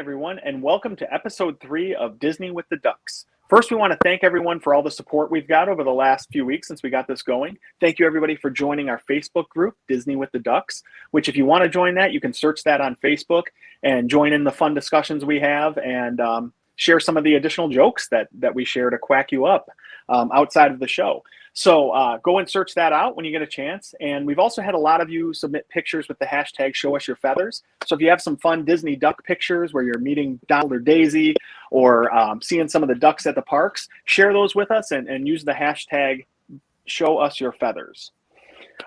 everyone, and welcome to episode 3 of Disney with the Ducks. First, we want to thank everyone for all the support we've got over the last few weeks since we got this going. Thank you, everybody, for joining our Facebook group, Disney with the Ducks, which, if you want to join that, you can search that on Facebook and join in the fun discussions we have and share some of the additional jokes that we share to quack you up outside of the show. So go and search that out when you get a chance. And we've also had a lot of you submit pictures with the hashtag Show Us Your Feathers. So if you have some fun Disney duck pictures where you're meeting Donald or Daisy or seeing some of the ducks at the parks, share those with us and use the hashtag Show Us Your Feathers.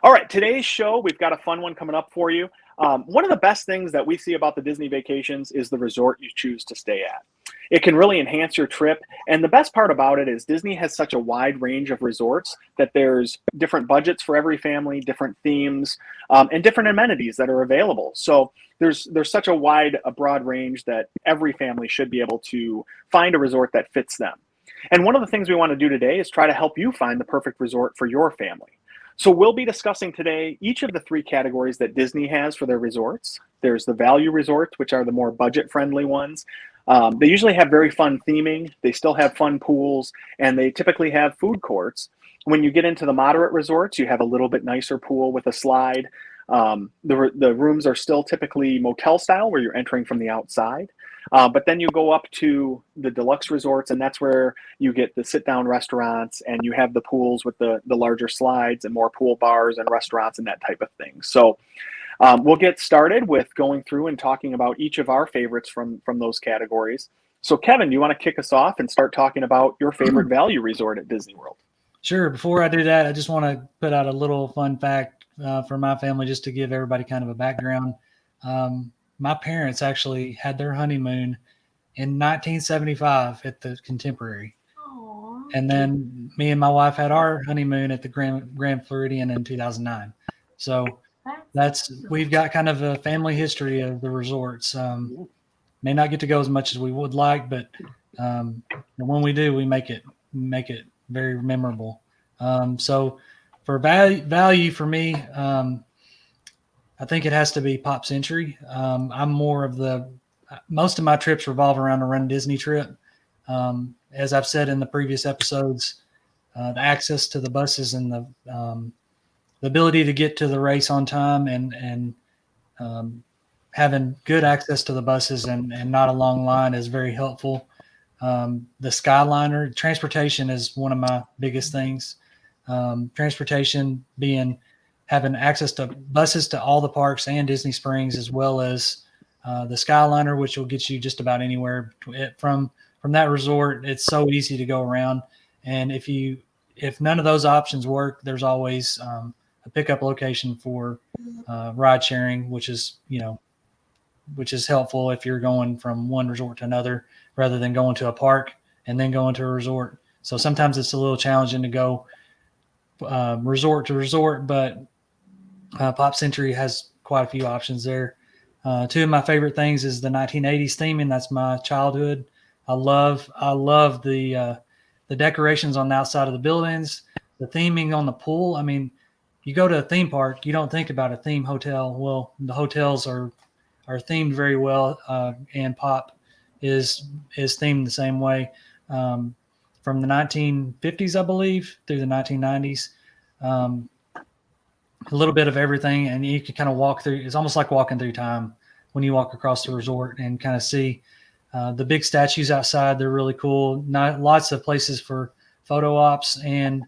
All right, today's show, we've got a fun one coming up for you. One of the best things that we see about the Disney vacations is the resort you choose to stay at. It can really enhance your trip. And the best part about it is Disney has such a wide range of resorts that there's different budgets for every family, different themes, and different amenities that are available. So there's such a broad range that every family should be able to find a resort that fits them. And one of the things we want to do today is try to help you find the perfect resort for your family. So we'll be discussing today each of the 3 categories that Disney has for their resorts. There's the value resorts, which are the more budget-friendly ones. They usually have very fun theming. They still have fun pools, and they typically have food courts. When you get into the moderate resorts, you have a little bit nicer pool with a slide. The rooms are still typically motel style, where you're entering from the outside. But then you go up to the deluxe resorts, and that's where you get the sit-down restaurants, and you have the pools with the larger slides and more pool bars and restaurants and that type of thing. So we'll get started with going through and talking about each of our favorites from those categories. So Kevin, do you want to kick us off and start talking about your favorite value resort at Disney World? Sure. Before I do that, I just want to put out a little fun fact for my family, just to give everybody kind of a background. My parents actually had their honeymoon in 1975 at the Contemporary. Aww. And then me and my wife had our honeymoon at the Grand Floridian in 2009. So we've got kind of a family history of the resorts. May not get to go as much as we would like, but when we do, we make it very memorable. So for value for me, I think it has to be Pop Century. I'm more of most of my trips revolve around a Run Disney trip. As I've said in the previous episodes, the access to the buses and the ability to get to the race on time and having good access to the buses and not a long line is very helpful. The Skyliner, transportation is one of my biggest things. Transportation having access to buses to all the parks and Disney Springs, as well as the Skyliner, which will get you just about anywhere from that resort. It's so easy to go around. And if none of those options work, there's always a pickup location for ride sharing, which is helpful if you're going from one resort to another rather than going to a park and then going to a resort. So sometimes it's a little challenging to go resort to resort, but Pop Century has quite a few options there. 2 of my favorite things is the 1980s theming. That's my childhood. I love the decorations on the outside of the buildings, the theming on the pool. I mean, you go to a theme park, you don't think about a theme hotel. Well, the hotels are themed very well, and Pop is themed the same way from the 1950s, I believe, through the 1990s. A little bit of everything, and you can kind of walk through. It's almost like walking through time when you walk across the resort and kind of see the big statues outside. They're really cool. Lots of places for photo ops, and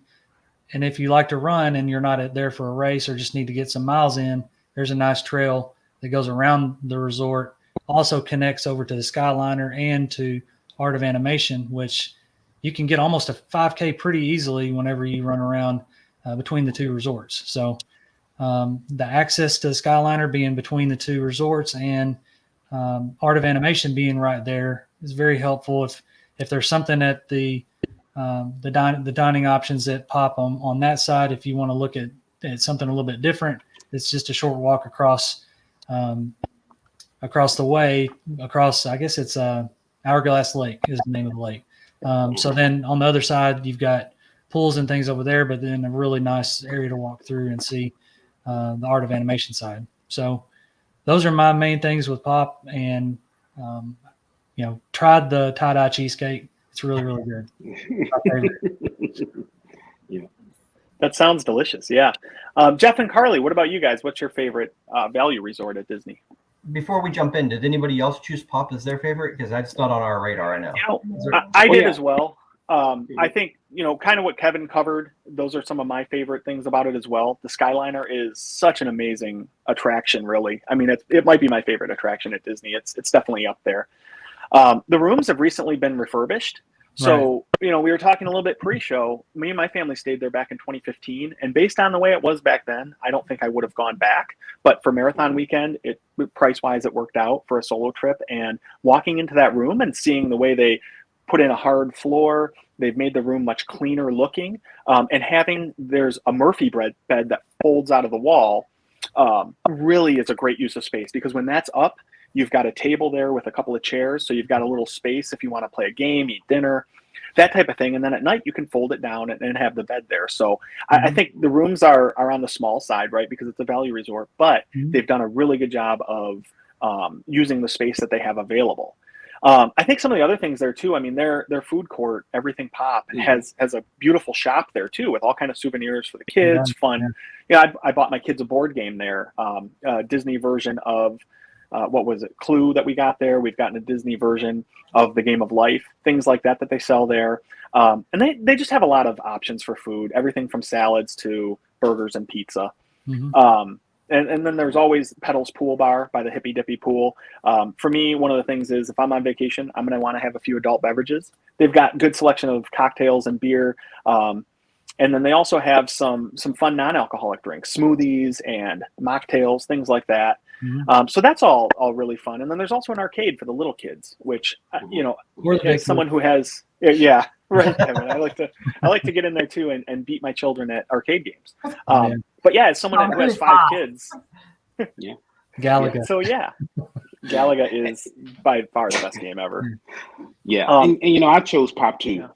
if you like to run and you're not there for a race or just need to get some miles in, there's a nice trail that goes around the resort. Also connects over to the Skyliner and to Art of Animation, which you can get almost a 5K pretty easily whenever you run around between the 2 resorts. So the access to the Skyliner being between the 2 resorts and Art of Animation being right there is very helpful. If there's something at the dining options that Pop on that side, if you want to look at something a little bit different, it's just a short walk across the way, I guess it's Hourglass Lake is the name of the lake. So then on the other side, you've got pools and things over there, but then a really nice area to walk through and see the Art of Animation side. So those are my main things with Pop, and tried the tie-dye cheesecake. It's really, really good. My favorite. That sounds delicious. Yeah. Jeff and Carly, what about you guys? What's your favorite value resort at Disney? Before we jump in, did anybody else choose Pop as their favorite? Because that's not on our radar, I know. I did as well. I think, kind of what Kevin covered, those are some of my favorite things about it as well. The Skyliner is such an amazing attraction, really. I mean, it might be my favorite attraction at Disney. It's definitely up there. The rooms have recently been refurbished. So, we were talking a little bit pre-show. Me and my family stayed there back in 2015. And based on the way it was back then, I don't think I would have gone back. But for Marathon Weekend, price-wise, it worked out for a solo trip. And walking into that room and seeing the way they put in a hard floor, they've made the room much cleaner looking. And there's a Murphy bed that folds out of the wall really is a great use of space, because when that's up, you've got a table there with a couple of chairs. So you've got a little space if you want to play a game, eat dinner, that type of thing. And then at night you can fold it down and have the bed there. So I think the rooms are on the small side, right? Because it's a value resort, but they've done a really good job of using the space that they have available. I think some of the other things there too, I mean, their food court, Everything Pop, has a beautiful shop there too, with all kind of souvenirs for the kids, fun. I bought my kids a board game there, a Disney version of what was it, Clue, that we got there. We've gotten a Disney version of the Game of Life, things like that they sell there. And they just have a lot of options for food, everything from salads to burgers and pizza. And then there's always Pedal's Pool Bar by the Hippy Dippy Pool. For me, one of the things is if I'm on vacation, I'm going to want to have a few adult beverages. They've got good selection of cocktails and beer. And then they also have some fun non-alcoholic drinks, smoothies and mocktails, things like that. So that's all really fun. And then there's also an arcade for the little kids, which, as someone who has, right, Kevin, I like to get in there too and beat my children at arcade games. But yeah, as someone who has 5 kids, Galaga. So Galaga is by far the best game ever. And I chose Pop too,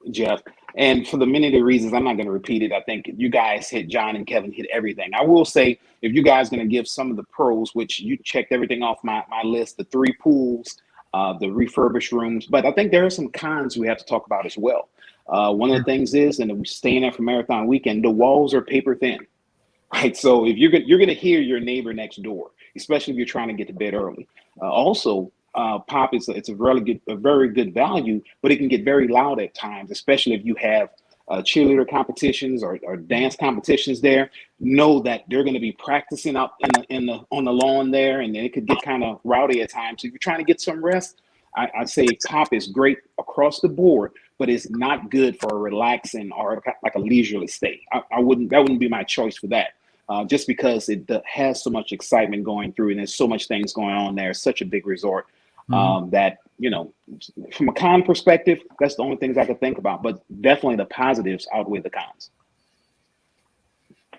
Jeff. And for the many of the reasons, I'm not going to repeat it. I think you guys John and Kevin hit everything. I will say, if you guys are going to give some of the pros, which you checked everything off my list, the 3 pools, the refurbished rooms, but I think there are some cons we have to talk about as well. One of the things is, and we're staying there for Marathon Weekend, the walls are paper thin, right? So if you're going to hear your neighbor next door, especially if you're trying to get to bed early. Also, Pop it's a very good value, but it can get very loud at times, especially if you have cheerleader competitions or dance competitions there. Know that they're going to be practicing out on the lawn there, and it could get kind of rowdy at times. So if you're trying to get some rest, I'd say Pop is great across the board, but it's not good for a relaxing or like a leisurely stay. That wouldn't be my choice for that. Just because it has so much excitement going through, and there's so much things going on there. It's such a big resort. That, from a con perspective, that's the only things I could think about, but definitely the positives outweigh the cons.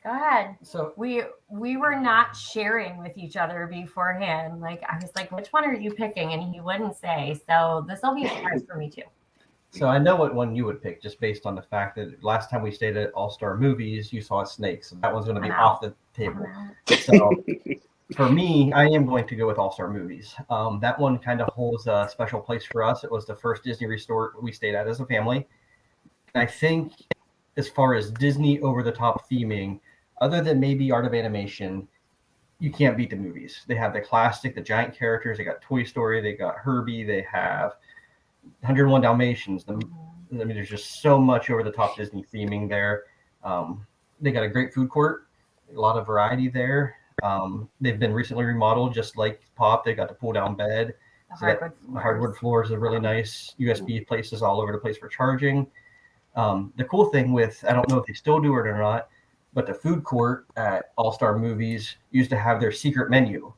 Go ahead. So we were not sharing with each other beforehand. Like, I was like, which one are you picking? And he wouldn't say. So this will be a surprise for me too. So I know what one you would pick, just based on the fact that last time we stayed at All Star Movies, you saw a snake. So that one's going to be off the table. So for me, I am going to go with All Star Movies. That one kind of holds a special place for us. It was the first Disney resort we stayed at as a family. And I think as far as Disney over-the-top theming, other than maybe Art of Animation, you can't beat the movies. They have the classic, the giant characters. They got Toy Story. They got Herbie. They have 101 Dalmatians. I mean, there's just so much over-the-top Disney theming there. They got a great food court, a lot of variety there. They've been recently remodeled, just like Pop. They got the pull-down bed. The hardwood floors are really nice. USB places all over the place for charging. The cool thing with, I don't know if they still do it or not, but the food court at All-Star Movies used to have their secret menu.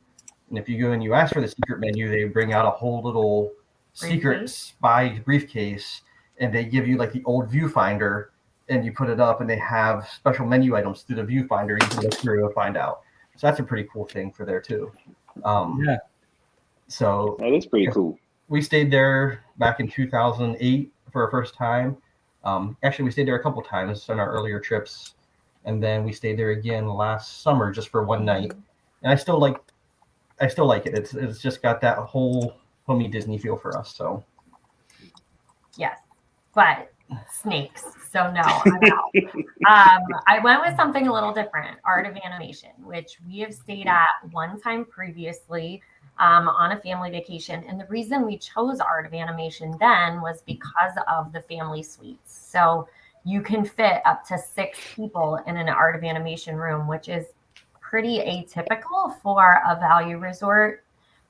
And if you go and you ask for the secret menu, they bring out a whole little secret spy briefcase, and they give you like the old viewfinder, and you put it up, and they have special menu items through the viewfinder. You can look through and find out. So that's a pretty cool thing for there too. So that is pretty cool. We stayed there back in 2008 for our first time. Actually, we stayed there a couple times on our earlier trips, and then we stayed there again last summer just for one night. And I still like it. It's just got that whole homey Disney feel for us. So Yes, but snakes. So no, I'm out. I went with something a little different, Art of Animation, which we have stayed at one time previously on a family vacation. And the reason we chose Art of Animation then was because of the family suites. So you can fit up to 6 people in an Art of Animation room, which is pretty atypical for a value resort.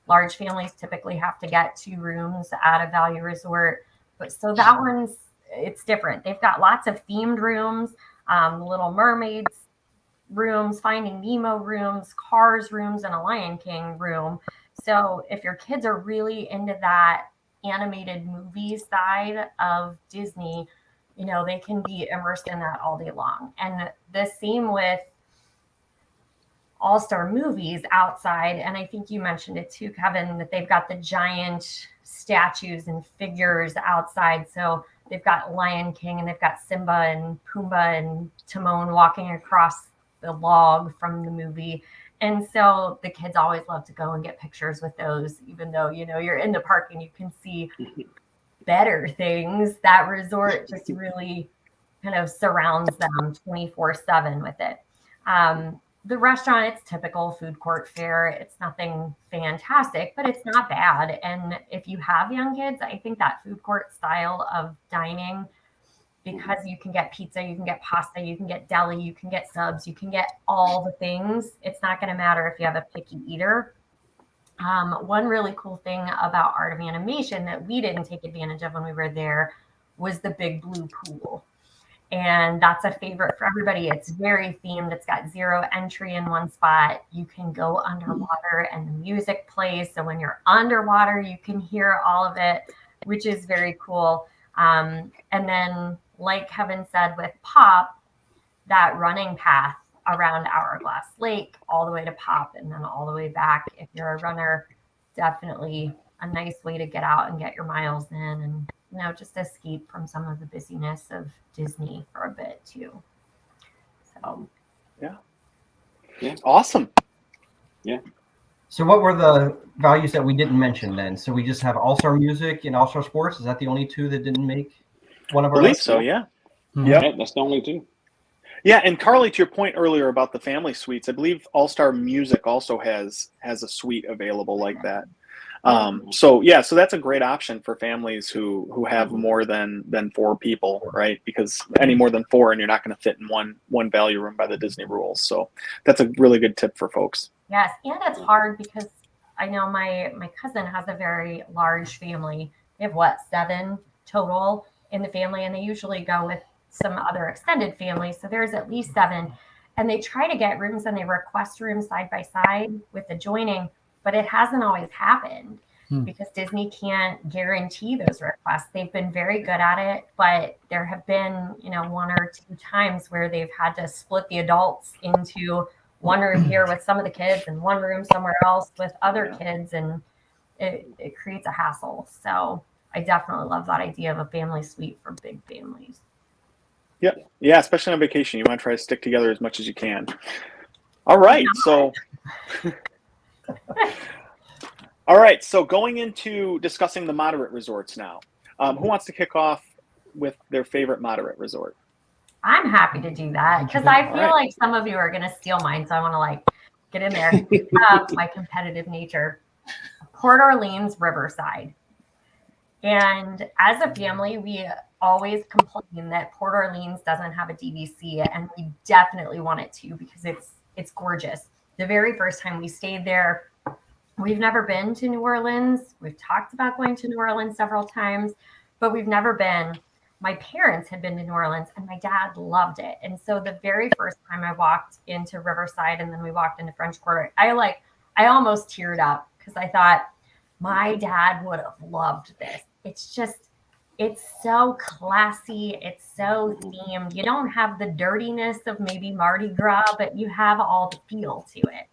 Large families typically have to get 2 rooms at a value resort. But so that one's, it's different. They've got lots of themed rooms, Little Mermaids rooms, Finding Nemo rooms, Cars rooms, and a Lion King room. So if your kids are really into that animated movie side of Disney, you know, they can be immersed in that all day long. And the same with all-star movies outside. And I think you mentioned it too, Kevin, that they've got the giant statues and figures outside. So they've got Lion King and they've got Simba and Pumbaa and Timon walking across the log from the movie. And so the kids always love to go and get pictures with those, even though, you know, you're in the park and you can see better things. That resort just really kind of surrounds them 24/7 with it. The restaurant, it's typical food court fare. It's nothing fantastic, but it's not bad. And if you have young kids, I think that food court style of dining, because you can get pizza, you can get pasta, you can get deli, you can get subs, you can get all the things. It's not going to matter if you have a picky eater. One really cool thing about Art of Animation that we didn't take advantage of when we were there was the big blue pool. And that's a favorite for everybody. It's very themed. It's got 0 entry in one spot. You can go underwater and the music plays. So when you're underwater, you can hear all of it, which is very cool. And then, like Kevin said, with Pop, that running path around Hourglass Lake, all the way to Pop and then all the way back. If you're a runner, definitely a nice way to get out and get your miles in and, you know, just escape from some of the busyness of Disney for a bit too. So, yeah. Awesome. Yeah. So what were the values that we didn't mention then? So we just have All-Star Music and All-Star Sports. Is that the only 2 that didn't make one of I our believe lists? so, yeah. Yeah, that's the only 2. Yeah, and Carly, to your point earlier about the family suites, I believe All-Star Music also has a suite available like that. So that's a great option for families who have more than 4 people, right? Because any more than 4 and you're not going to fit in one value room by the Disney rules. So that's a really good tip for folks. yes, and it's hard because I know my cousin has a very large family. They have 7 total in the family, and they usually go with some other extended families. So there's at least 7, and they try to get rooms and they request rooms side by side with adjoining. But it hasn't always happened because Disney can't guarantee those requests. They've been very good at it, but there have been, you know, 1 or 2 times where they've had to split the adults into one room here with some of the kids and one room somewhere else with other kids, and it creates a hassle. So I definitely love that idea of a family suite for big families. Yeah, especially on vacation, you want to try to stick together as much as you can. All right, so going into discussing the moderate resorts now. Who wants to kick off with their favorite moderate resort? I'm happy to do that because I feel like some of you are going to steal mine, so I want to get in there. My competitive nature. Port Orleans Riverside. And as a family, we always complain that Port Orleans doesn't have a DVC, and we definitely want it to because it's gorgeous. The very first time we stayed there, we've never been to New Orleans. We've talked about going to New Orleans several times, but we've never been. My parents had been to New Orleans and my dad loved it. And so the very first time I walked into Riverside and then we walked into French Quarter, I almost teared up because I thought my dad would have loved this. It's so classy. It's so themed. You don't have the dirtiness of maybe Mardi Gras, but you have all the feel to it.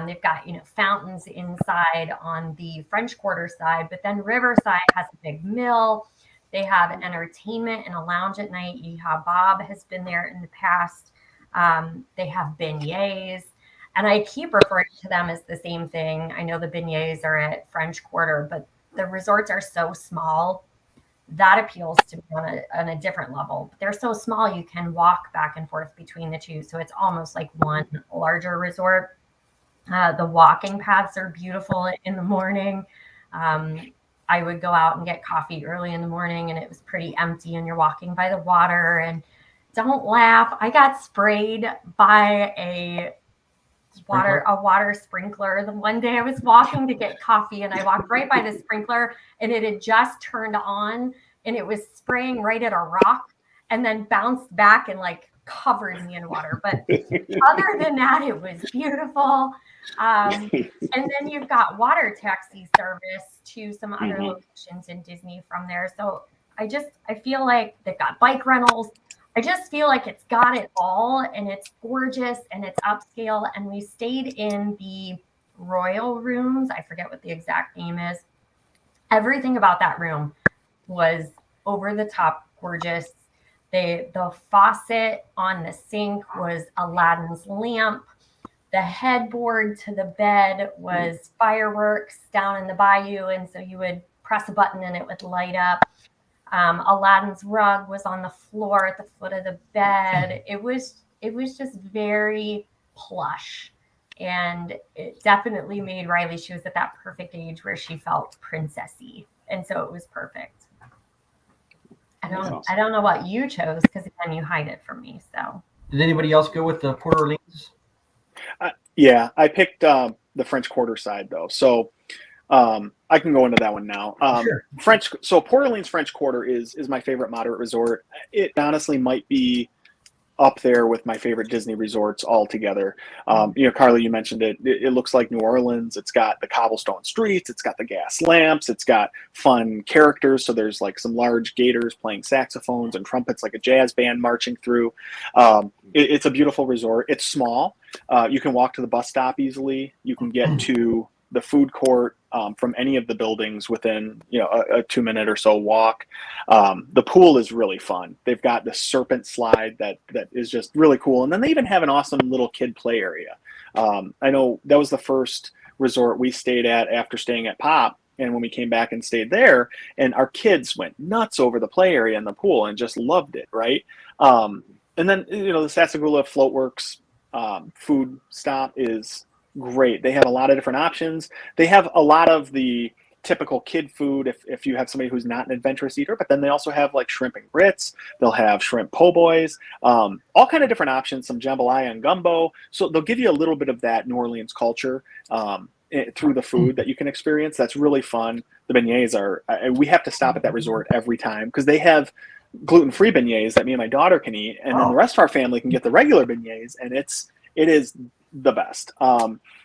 They've got, fountains inside on the French Quarter side, but then Riverside has a big mill. They have entertainment and a lounge at night. Bob has been there in the past. They have beignets. And I keep referring to them as the same thing. I know the beignets are at French Quarter, but the resorts are so small. That appeals to me on a different level. They're so small, you can walk back and forth between the two. So it's almost like one larger resort. The walking paths are beautiful in the morning. I would go out and get coffee early in the morning, and it was pretty empty, and you're walking by the water. And don't laugh, I got sprayed by a water sprinkler. The one day I was walking to get coffee, and I walked right by the sprinkler, and it had just turned on, and it was spraying right at a rock, and then bounced back and like covered me in water. But other than that, it was beautiful. And then you've got water taxi service to some other locations in Disney from there. So I feel like they've got bike rentals. I just feel like it's got it all, and it's gorgeous, and it's upscale. And we stayed in the royal rooms. I forget what the exact name is. Everything about that room was over the top gorgeous. The faucet on the sink was Aladdin's lamp. The headboard to the bed was fireworks down in the bayou, and so you would press a button and it would light up. Aladdin's rug was on the floor at the foot of the bed. It was just very plush, and it definitely made Riley. She was at that perfect age where she felt princessy, and so it was perfect. I don't know what you chose, because again, you hide it from me. So Did anybody else go with the Port Orleans? Yeah, I picked the French Quarter side though, so I can go into that one now. Sure. So Port Orleans French Quarter is my favorite moderate resort. It honestly might be up there with my favorite Disney resorts altogether. Carly, you mentioned it. It looks like New Orleans. It's got the cobblestone streets. It's got the gas lamps. It's got fun characters. So there's like some large gators playing saxophones and trumpets, like a jazz band marching through. It's a beautiful resort. It's small. You can walk to the bus stop easily. You can get to the food court from any of the buildings within a 2-minute or so walk. The pool is really fun. They've got the serpent slide that is just really cool, and then they even have an awesome little kid play area. I know that was the first resort we stayed at after staying at Pop, and when we came back and stayed there, and our kids went nuts over the play area and the pool and just loved it, right? And then the Sassagoula Floatworks food stop is great. They have a lot of different options. They have a lot of the typical kid food if you have somebody who's not an adventurous eater, but then they also have like shrimp and grits. They'll have shrimp po' boys, all kind of different options, some jambalaya and gumbo. So they'll give you a little bit of that New Orleans culture through the food that you can experience. That's really fun. The beignets we have to stop at that resort every time because they have gluten-free beignets that me and my daughter can eat, and then the rest of our family can get the regular beignets, and it is the best.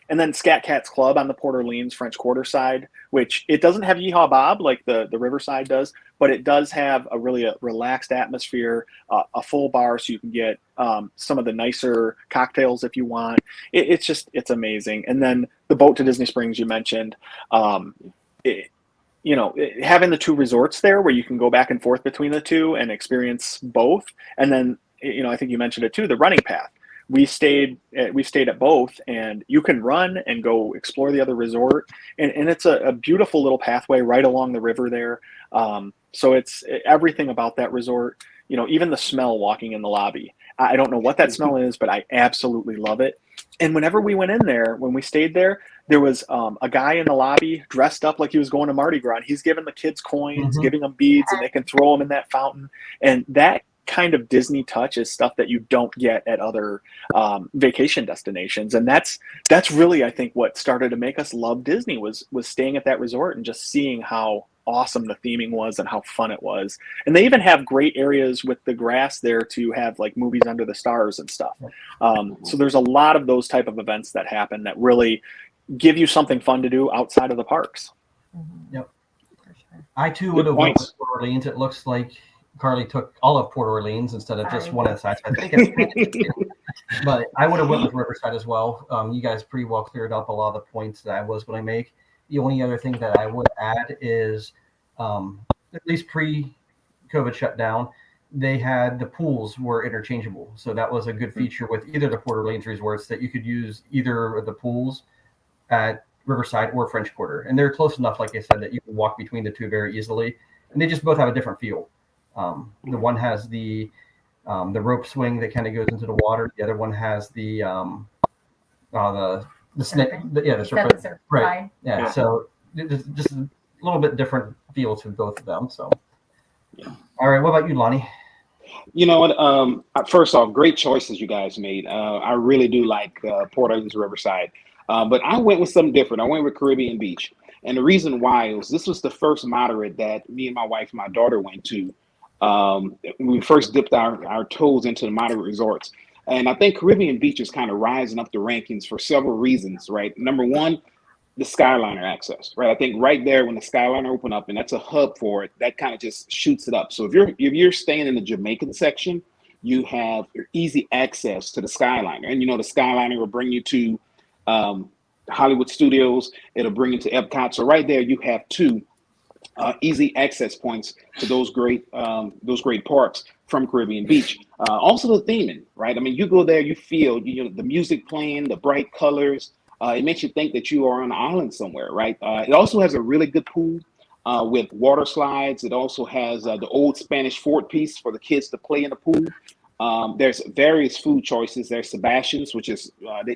And then Scat Cat's Club on the Port Orleans French Quarter side, which it doesn't have Yeehaw Bob like the Riverside does, but it does have a really relaxed atmosphere, a full bar, so you can get some of the nicer cocktails if you want. It's amazing. And then the boat to Disney Springs you mentioned, having the two resorts there where you can go back and forth between the two and experience both. And then, I think you mentioned it too, the running path. We stayed at both, and you can run and go explore the other resort, and it's a beautiful little pathway right along the river there. So it's everything about that resort. Even the smell walking in the lobby. I don't know what that smell is, but I absolutely love it. And whenever we went in there, when we stayed there, there was a guy in the lobby dressed up like he was going to Mardi Gras. And he's giving the kids coins, giving them beads, and they can throw them in that fountain. And that kind of Disney touch is stuff that you don't get at other vacation destinations, and that's really, I think, what started to make us love Disney was staying at that resort and just seeing how awesome the theming was and how fun it was. And they even have great areas with the grass there to have like movies under the stars and stuff. So there's a lot of those type of events that happen that really give you something fun to do outside of the parks. Yep. I too would have went with Port Orleans. It looks like Carly took all of Port Orleans instead of just one of the sides. I think but I would have went with Riverside as well. You guys pretty well cleared up a lot of the points that I was going to make. The only other thing that I would add is, at least pre-COVID shutdown, they had the pools were interchangeable. So that was a good feature with either the Port Orleans resorts, that you could use either of the pools at Riverside or French Quarter, and they're close enough, like I said, that you can walk between the two very easily, and they just both have a different feel. The one has the rope swing that kind of goes into the water. The other one has the snake, the serpent, right? Yeah. So just a little bit different feel to both of them. So, all right. What about you, Lonnie? You know what? First off, great choices you guys made. I really do like Port Orleans Riverside, but I went with something different. I went with Caribbean Beach, and the reason why was this was the first moderate that me and my wife, and my daughter went to. When we first dipped our toes into the moderate resorts, and I think Caribbean Beach is kind of rising up the rankings for several reasons. Right, number one, the Skyliner access, right? I think right there when the Skyliner opened up, and that's a hub for it, that kind of just shoots it up. So if you're staying in the Jamaican section, you have easy access to the Skyliner, and the Skyliner will bring you to Hollywood Studios. It'll bring you to Epcot. So right there, you have two easy access points to those great parks from Caribbean Beach. Also the theming, right? I mean, you go there, you feel the music playing, the bright colors. It makes you think that you are on an island somewhere, right? It also has a really good pool with water slides. It also has the old Spanish fort piece for the kids to play in the pool. There's various food choices. There's Sebastian's, which is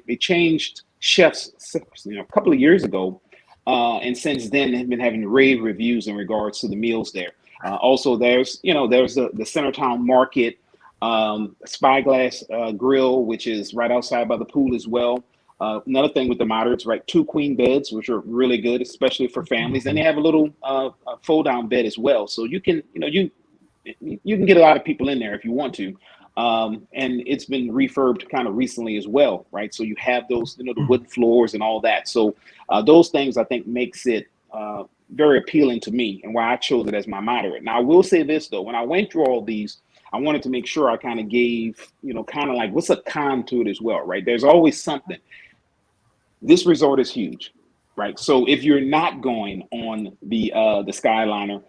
they changed chefs a couple of years ago, and since then they've been having rave reviews in regards to the meals there. Also, there's the Centertown Market, Spyglass Grill, which is right outside by the pool as well. Another thing with the moderates, right? 2 queen beds, which are really good, especially for families, and they have a little fold down bed as well. So you can you can get a lot of people in there if you want to. And it's been refurbed kind of recently as well, right? So you have those, the wood floors and all that. So those things I think makes it very appealing to me, and why I chose it as my moderate. Now I will say this though, when I went through all these, I wanted to make sure I kind of gave, kind of like what's a con to it as well, right? There's always something. This resort is huge, right? So if you're not going on the Skyliner,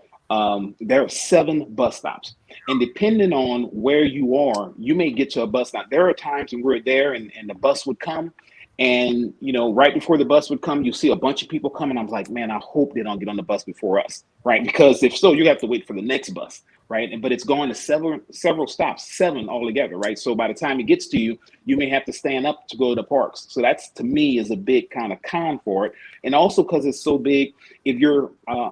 there are 7 bus stops, and depending on where you are, you may get to a bus stop. There are times when we're there and the bus would come, and right before the bus would come, you see a bunch of people coming. I'm like, man, I hope they don't get on the bus before us, right? Because if so, you have to wait for the next bus, right? But it's going to several stops, 7 altogether, right? So by the time it gets to you, you may have to stand up to go to the parks. So that's, to me, is a big kind of con for it. And also because it's so big, if you're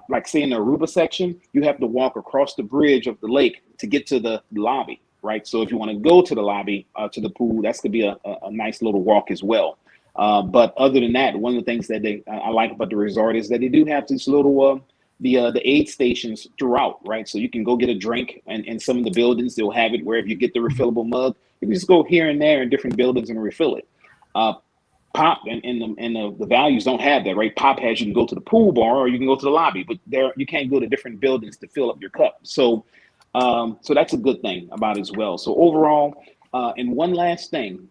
like say in the Aruba section, you have to walk across the bridge of the lake to get to the lobby, right? So if you want to go to the lobby, to the pool, that's going to be a nice little walk as well. But other than that, one of the things that I like about the resort is that they do have these little the aid stations throughout, right? So you can go get a drink, and in some of the buildings they'll have it where if you get the refillable mug, you can just go here and there in different buildings and refill it. Pop and the values don't have that, right? Pop has you can go to the pool bar or you can go to the lobby, but there you can't go to different buildings to fill up your cup. So so that's a good thing about it as well. So overall, and one last thing,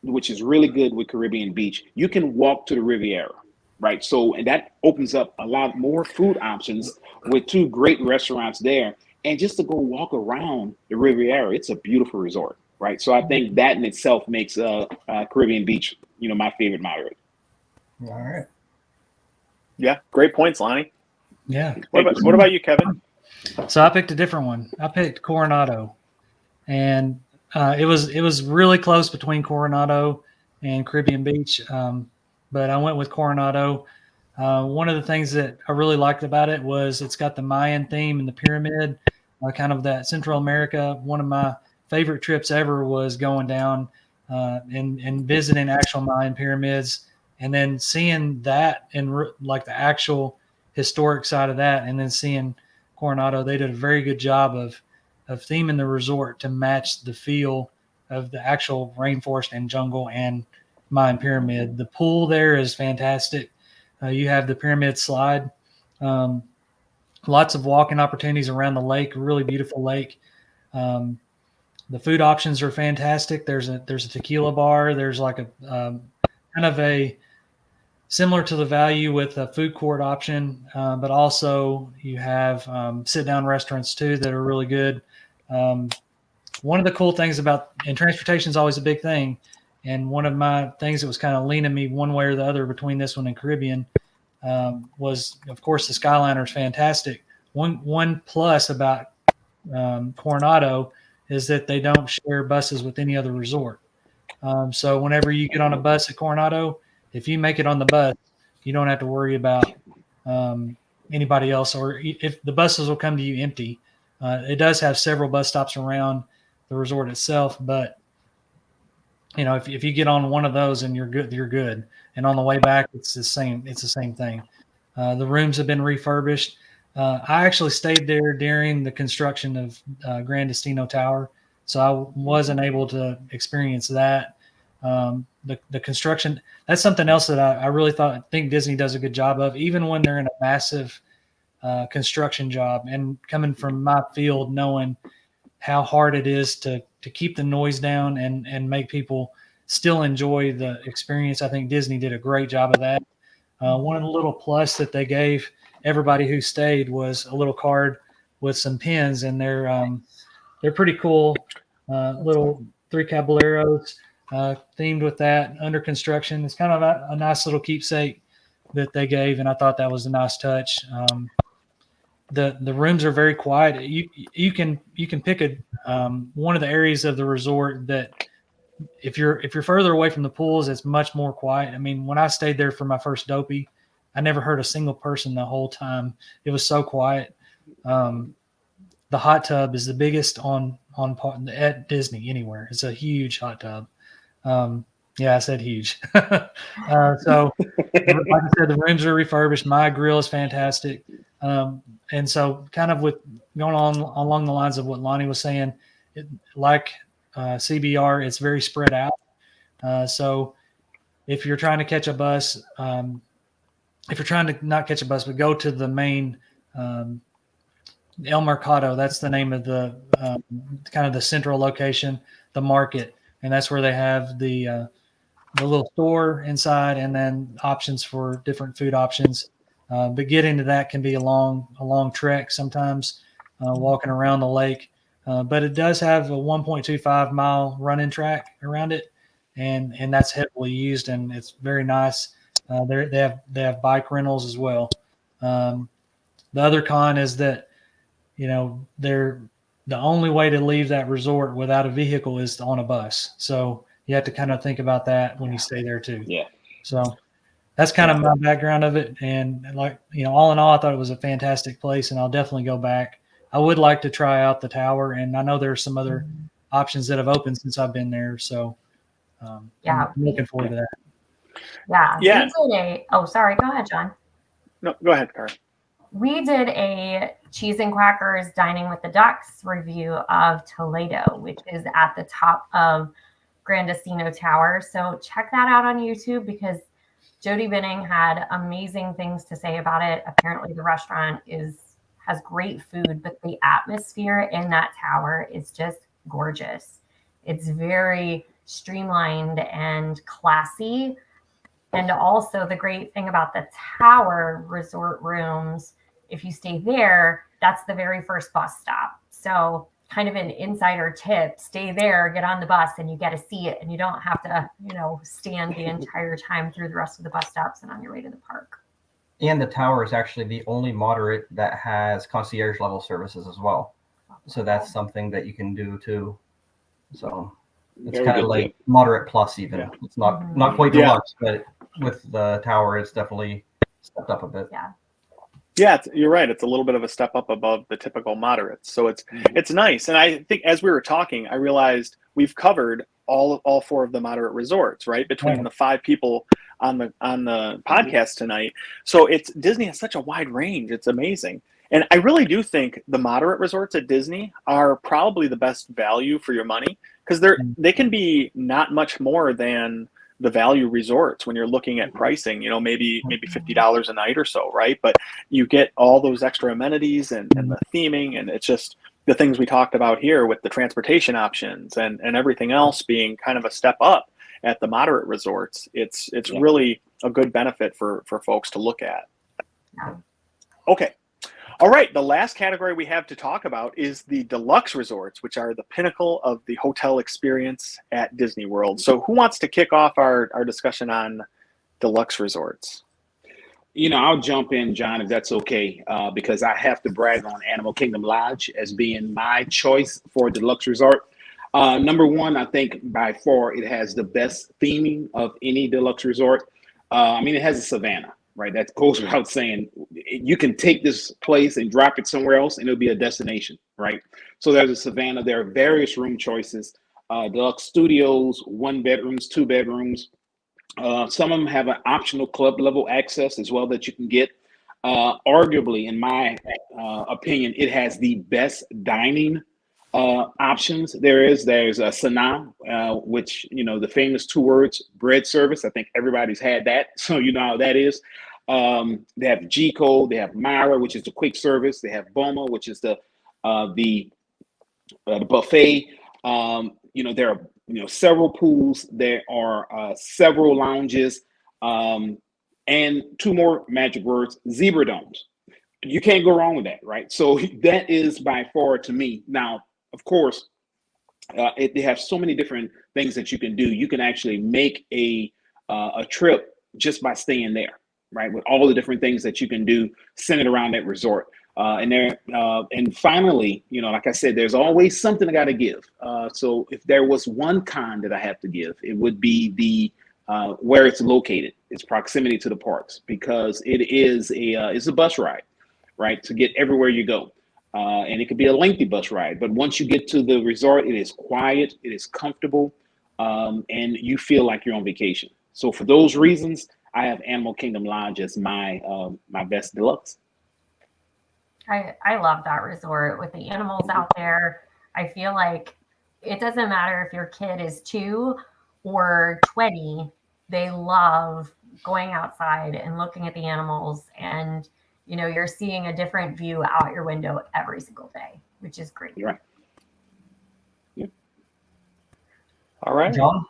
which is really good with Caribbean Beach, you can walk to the Riviera, right? So, and that opens up a lot more food options with 2 great restaurants there. And just to go walk around the Riviera, it's a beautiful resort, right? So I think that in itself makes Caribbean Beach, my favorite moderate. All right. Yeah, great points, Lonnie. Yeah. What about you, Kevin? So I picked a different one. I picked Coronado, and it was really close between Coronado and Caribbean Beach, but I went with Coronado. One of the things that I really liked about it was it's got the Mayan theme and the pyramid, kind of that Central America. One of my favorite trips ever was going down and visiting actual Mayan pyramids, and then seeing that and like the actual historic side of that, and then seeing Coronado. They did a very good job of theming the resort to match the feel of the actual rainforest and jungle and Mayan pyramid. The pool there is fantastic. You have the pyramid slide. Lots of walking opportunities around the lake, really beautiful lake. The food options are fantastic. There's a tequila bar. There's like a kind of a similar to the Value with a food court option, but also you have sit down restaurants too that are really good. One of the cool things and transportation is always a big thing, And one of my things that was kind of leaning me one way or the other between this one and Caribbean was, of course, the Skyliner is fantastic. One plus about Coronado is that they don't share buses with any other resort. So whenever you get on a bus at Coronado, if you make it on the bus, you don't have to worry about anybody else, or if the buses will come to you empty. It does have several bus stops around the resort itself, but if you get on one of those and you're good. And on the way back, it's the same thing. The rooms have been refurbished. I actually stayed there during the construction of Grand Destino Tower, so I wasn't able to experience that. The construction, that's something else that I really think Disney does a good job of, even when they're in a massive construction job. And coming from my field, knowing how hard it is to keep the noise down and make people still enjoy the experience, I think Disney did a great job of that. One of the little plus that they gave everybody who stayed was a little card with some pins, and they're pretty cool. Little three caballeros themed with that, under construction. It's kind of a nice little keepsake that they gave, and I thought that was a nice touch. The rooms are very quiet. You can pick one of the areas of the resort that if you're further away from the pools, it's much more quiet. I mean, when I stayed there for my first Dopey, I never heard a single person the whole time. It was so quiet. The hot tub is the biggest at Disney anywhere. It's a huge hot tub. Yeah, I said huge. So like I said, the rooms are refurbished. My grill is fantastic. And so kind of with going on along the lines of what Lonnie was saying, CBR, it's very spread out. So if you're trying to catch a bus, if you're trying to not catch a bus, but go to the main El Mercado, that's the name of the kind of the central location, the market. And that's where they have the little store inside, and then options for different food options. But getting to that can be a long trek sometimes, walking around the lake. But it does have a 1.25 mile running track around it, and that's heavily used, and it's very nice. They have bike rentals as well. The other con is that they're the only way to leave that resort without a vehicle is on a bus. So you have to kind of think about that when you stay there too. Yeah. So that's kind of my background of it. And all in all, I thought it was a fantastic place, and I'll definitely go back. I would like to try out the tower, and I know there's some other options that have opened since I've been there. So I'm looking forward to that. Yeah. Sorry. Go ahead, John. No, go ahead, Cara. We did a Cheese and Quackers Dining with the Ducks review of Toledo, which is at the top of Grand Destino Tower. So check that out on YouTube, because Jody Binning had amazing things to say about it. Apparently the restaurant has great food, but the atmosphere in that tower is just gorgeous. It's very streamlined and classy. And also the great thing about the tower resort rooms, if you stay there, that's the very first bus stop. So kind of an insider tip, stay there, get on the bus, and you get to see it, and you don't have to, stand the entire time through the rest of the bus stops and on your way to the park. And the tower is actually the only moderate that has concierge level services as well. So that's something that you can do too. So it's kind of like moderate plus even. Yeah. It's not quite deluxe, but with the tower, it's definitely stepped up a bit. Yeah, you're right. It's a little bit of a step up above the typical moderates. So it's nice. And I think as we were talking, I realized we've covered all four of the moderate resorts, right? Between the 5 people on the podcast tonight. So Disney has such a wide range. It's amazing. And I really do think the moderate resorts at Disney are probably the best value for your money, because they can be not much more than the value resorts when you're looking at pricing, maybe $50 a night or so, right? But you get all those extra amenities and the theming, and it's just the things we talked about here with the transportation options and everything else being kind of a step up at the moderate resorts. It's really a good benefit for folks to look at. Okay. All right, the last category we have to talk about is the deluxe resorts, which are the pinnacle of the hotel experience at Disney World. So who wants to kick off our discussion on deluxe resorts? I'll jump in, John, if that's okay, because I have to brag on Animal Kingdom Lodge as being my choice for a deluxe resort. Number one, I think by far it has the best theming of any deluxe resort. It has a savannah, right? That goes without saying. You can take this place and drop it somewhere else, and it'll be a destination, right? So there's a savannah. There are various room choices, deluxe studios, 1 bedrooms, 2 bedrooms. Some of them have an optional club level access as well that you can get. Arguably, in my opinion, it has the best dining options there's a Sanaa, which the famous 2 words bread service. I think everybody's had that, so you know how that is. They have Gico, they have Myra, which is the quick service. They have Boma, which is the buffet. There are several pools. There are several lounges, and 2 more magic words: zebra domes. You can't go wrong with that, right? So that is by far, to me. Now, of course, they have so many different things that you can do. You can actually make a trip just by staying there, right? With all the different things that you can do centered around that resort. And finally, like I said, there's always something I got to give. So if there was one con that I have to give, it would be the where it's located, its proximity to the parks, because it's a bus ride, right, to get everywhere you go. And it could be a lengthy bus ride, but once you get to the resort, it is quiet, it is comfortable, and you feel like you're on vacation. So for those reasons, I have Animal Kingdom Lodge as my best deluxe. I love that resort with the animals out there. I feel like it doesn't matter if your kid is 2 or 20, they love going outside and looking at the animals, and you're seeing a different view out your window every single day, which is great. You're right. Yeah. All right. John?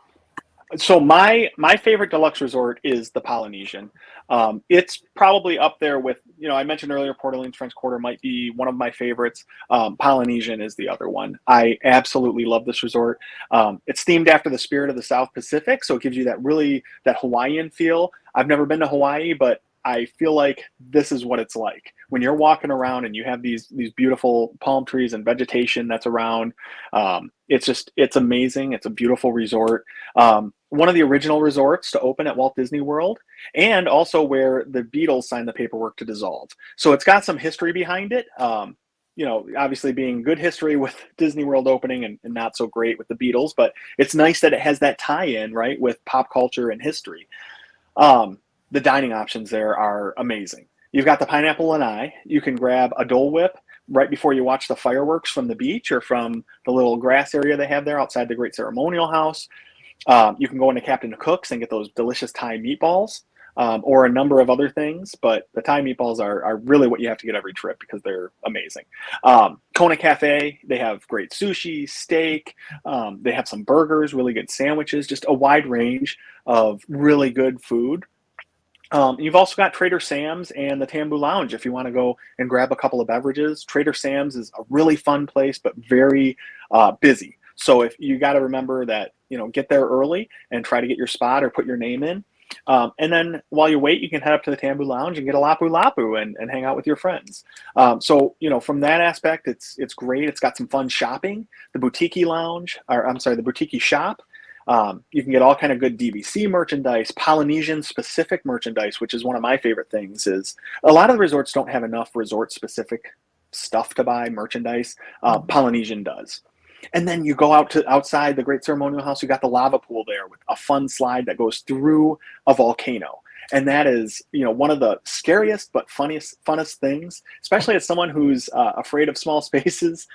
So my favorite deluxe resort is the Polynesian. It's probably up there with, I mentioned earlier, Port Orleans French Quarter might be one of my favorites. Polynesian is the other one. I absolutely love this resort. It's themed after the spirit of the South Pacific, so it gives you that Hawaiian feel. I've never been to Hawaii, but I feel like this is what it's like when you're walking around and you have these beautiful palm trees and vegetation that's around. It's amazing. It's a beautiful resort. One of the original resorts to open at Walt Disney World, and also where the Beatles signed the paperwork to dissolve. So it's got some history behind it. Obviously being good history with Disney World opening and not so great with the Beatles, but it's nice that it has that tie-in, right, with pop culture and history. The dining options there are amazing. You've got the pineapple lanai. You can grab a Dole Whip right before you watch the fireworks from the beach or from the little grass area they have there outside the Great Ceremonial House. You can go into Captain Cook's and get those delicious Thai meatballs, or a number of other things, but the Thai meatballs are really what you have to get every trip because they're amazing. Kona Cafe, they have great sushi, steak, they have some burgers, really good sandwiches, just a wide range of really good food. You've also got Trader Sam's and the Tambu Lounge if you want to go and grab a couple of beverages. Trader Sam's is a really fun place, but very busy. So if you got to remember that, get there early and try to get your spot or put your name in. And then while you wait, you can head up to the Tambu Lounge and get a Lapu Lapu and hang out with your friends. So from that aspect, it's great. It's got some fun shopping. The Boutique Lounge, the Boutique Shop. You can get all kind of good DVC merchandise, Polynesian specific merchandise, which is one of my favorite things. Is a lot of the resorts don't have enough resort specific stuff to buy, merchandise. Polynesian does. And then you go outside the Great Ceremonial House. You got the lava pool there with a fun slide that goes through a volcano. And that is, one of the scariest but funnest things, especially as someone who's afraid of small spaces.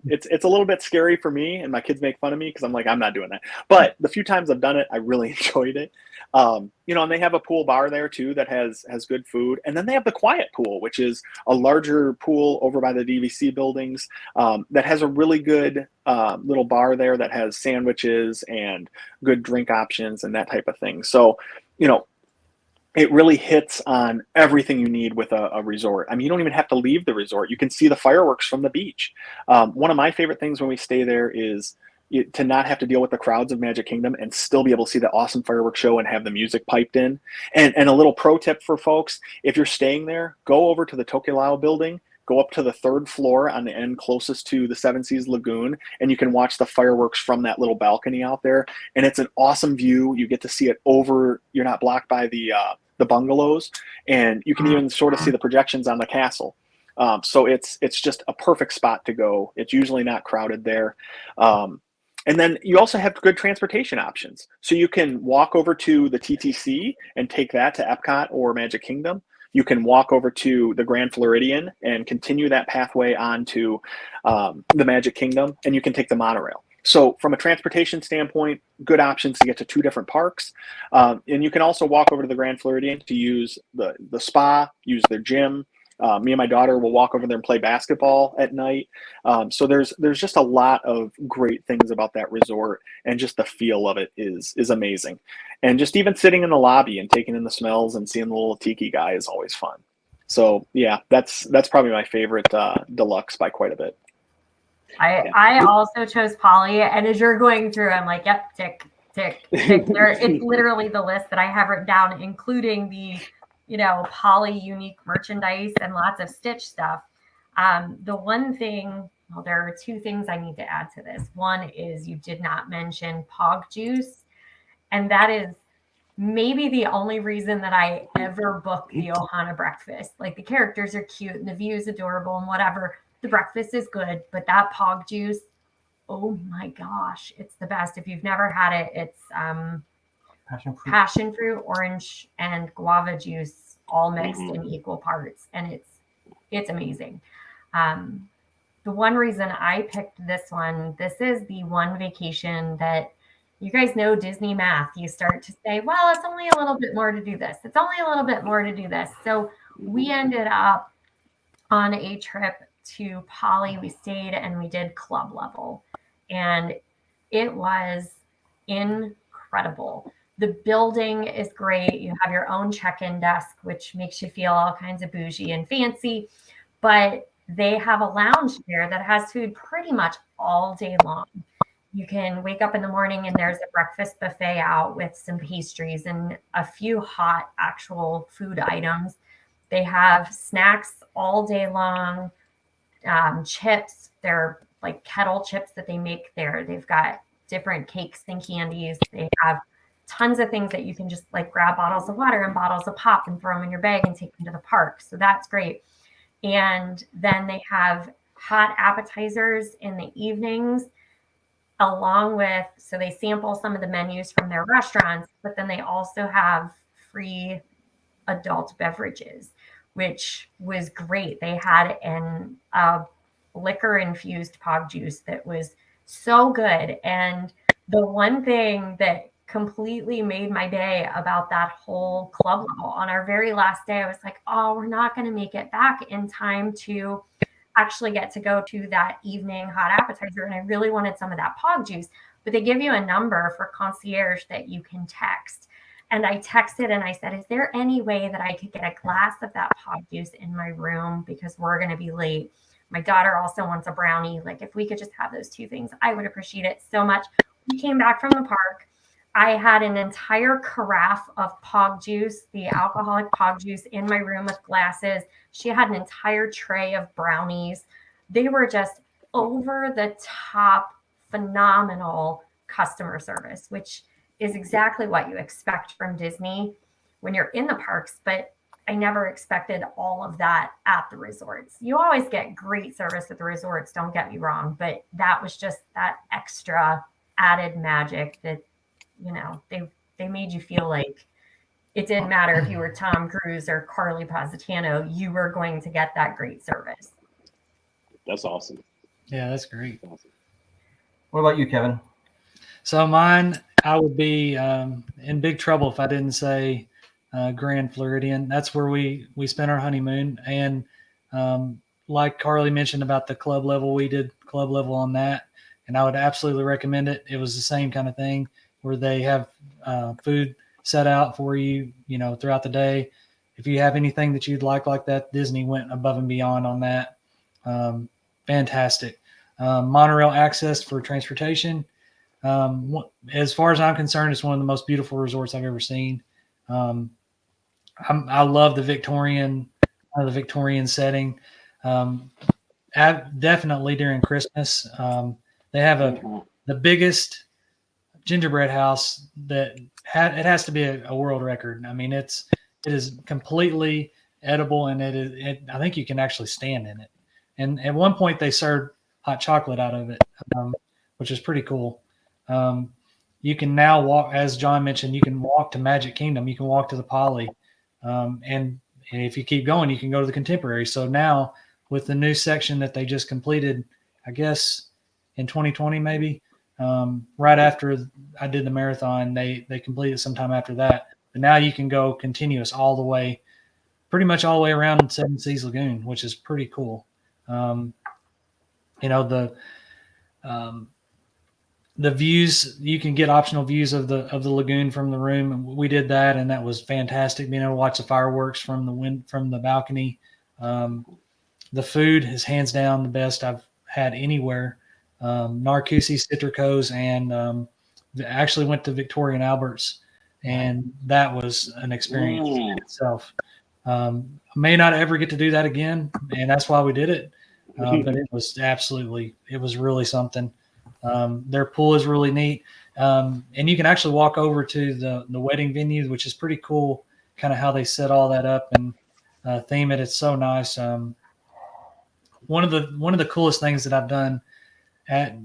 It's a little bit scary for me, and my kids make fun of me because I'm like, I'm not doing that. But the few times I've done it, I really enjoyed it. And they have a pool bar there too that has good food. And then they have the quiet pool, which is a larger pool over by the DVC buildings that has a really good little bar there that has sandwiches and good drink options and that type of thing. So, it really hits on everything you need with a resort. I mean, you don't even have to leave the resort. You can see the fireworks from the beach. One of my favorite things when we stay there is to not have to deal with the crowds of Magic Kingdom and still be able to see the awesome fireworks show and have the music piped in. And a little pro tip for folks, if you're staying there, go over to the Tokelau building, go up to the third floor on the end closest to the Seven Seas Lagoon, and you can watch the fireworks from that little balcony out there. And it's an awesome view. You get to see it over, you're not blocked by the bungalows, and you can even sort of see the projections on the castle. So it's just a perfect spot to go. It's usually not crowded there. And then you also have good transportation options. So you can walk over to the TTC and take that to Epcot or Magic Kingdom. You can walk over to the Grand Floridian and continue that pathway on to the Magic Kingdom, and you can take the monorail. So from a transportation standpoint, good options to get to two different parks. And you can also walk over to the Grand Floridian to use the spa, use their gym. Me and my daughter will walk over there and play basketball at night. So there's just a lot of great things about that resort, and just the feel of it is amazing. And just even sitting in the lobby and taking in the smells and seeing the little tiki guy is always fun. So yeah, that's probably my favorite deluxe by quite a bit. I also chose Polly, and as you're going through, I'm like, yep, tick, tick, tick. It's literally the list that I have written down, including the Polly unique merchandise and lots of Stitch stuff. The one thing, well, there are two things I need to add to this. One is you did not mention Pog Juice, and that is maybe the only reason that I ever book the Ohana breakfast. Like, the characters are cute and the view is adorable and whatever. The breakfast is good, but that Pog Juice, oh my gosh, it's the best. If you've never had it, it's passion fruit, orange, and guava juice all mixed in equal parts, and it's amazing. The one reason I picked this one, this is the one vacation that you guys know Disney math. You start to say, well, it's only a little bit more to do this. It's only a little bit more to do this. So we ended up on a trip to Polly. We stayed and we did club level, and it was incredible. The building is great. You have your own check-in desk, which makes you feel all kinds of bougie and fancy, but they have a lounge there that has food pretty much all day long. You can wake up in the morning and there's a breakfast buffet out with some pastries and a few hot actual food items. They have snacks all day long, chips. They're like kettle chips that they make there. They've got different cakes and candies. They have tons of things that you can just like grab bottles of water and bottles of pop and throw them in your bag and take them to the park. So that's great. And then they have hot appetizers in the evenings, along with, so they sample some of the menus from their restaurants, but then they also have free adult beverages, which was great. They had a liquor infused Pog Juice that was so good. And the one thing that completely made my day about that whole club level, on our very last day, I was like, oh, we're not going to make it back in time to actually get to go to that evening hot appetizer. And I really wanted some of that Pog Juice, but they give you a number for concierge that you can text. And I texted and I said, is there any way that I could get a glass of that Pog Juice in my room, because we're going to be late? My daughter also wants a brownie. Like, if we could just have those two things, I would appreciate it so much. We came back from the park. I had an entire carafe of Pog Juice, the alcoholic Pog Juice, in my room with glasses. She had an entire tray of brownies. They were just over the top, phenomenal customer service, which is exactly what you expect from Disney when you're in the parks. But I never expected all of that at the resorts. You always get great service at the resorts, don't get me wrong, but that was just that extra added magic that, they made you feel like it didn't matter if you were Tom Cruise or Carly Positano, you were going to get that great service. That's awesome. Yeah, that's great. What about you, Kevin? So mine, I would be in big trouble if I didn't say Grand Floridian. That's where we spent our honeymoon. And like Carly mentioned about the club level, we did club level on that. And I would absolutely recommend it. It was the same kind of thing where they have food set out for you, throughout the day. If you have anything that you'd like that, Disney went above and beyond on that. Fantastic. Monorail access for transportation. As far as I'm concerned, it's one of the most beautiful resorts I've ever seen. I love the Victorian setting. Definitely during Christmas, they have the biggest gingerbread house that it has to be a world record. I mean, it is completely edible, and I think you can actually stand in it. And at one point, they served hot chocolate out of it, which is pretty cool. You can now walk, as John mentioned, you can walk to Magic Kingdom. You can walk to the Poly. And if you keep going, you can go to the Contemporary. So now with the new section that they just completed, I guess in 2020, maybe right after I did the marathon, they completed sometime after that. But now you can go continuous all the way, pretty much all the way around Seven Seas Lagoon, which is pretty cool. The views, you can get optional views of the lagoon from the room, and we did that, and that was fantastic. Being able to watch the fireworks from the balcony. The food is hands down the best I've had anywhere. Narcoossee's Citricos, and actually went to Victoria and Albert's, and that was an experience in itself. I may not ever get to do that again, and that's why we did it. But it was really something. Their pool is really neat. And you can actually walk over to the wedding venue, which is pretty cool, kind of how they set all that up and theme it. It's so nice. One of the coolest things that I've done at